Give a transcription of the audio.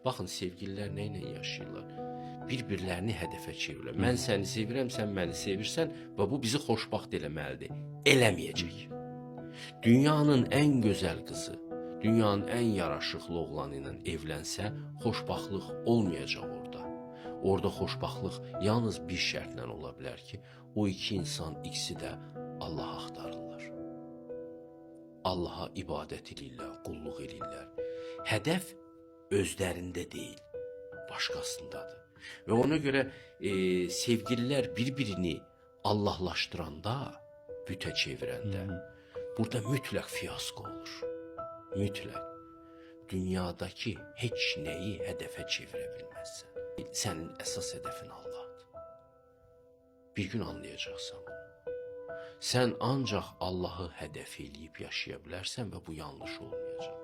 Baxın, sevgililər nə ilə yaşayırlar? Bir-birlərini hədəfə çevirirlər. Mən səni sevirəm, sən məni sevirsən və bu bizi xoşbaxt eləməlidir. Eləməyəcək. Dünyanın ən gözəl qızı, dünyanın ən yaraşıqlı oğlanı ilə evlənsə, xoşbaxtlıq olmayacaq orada. Orada xoşbaxtlıq yalnız bir şərtlə ola bilər ki, o iki insan ikisi də Allah axtarırlar. Allaha ibadət edirlər, qulluq edirlər. Hədəf özlərində deyil, başqasındadır. Və ona görə sevgililər bir-birini Allahlaşdıranda, bütə çevirəndə, burada mütləq fiyasko olur. Mütləq. Dünyadakı heç nəyi hədəfə çevirə bilməzsən. Sənin əsas hədəfin Allahdır. Bir gün anlayacaqsan bunu. Sən ancaq Allahı hədəf eləyib yaşaya bilərsən və bu yanlış olmayacaq.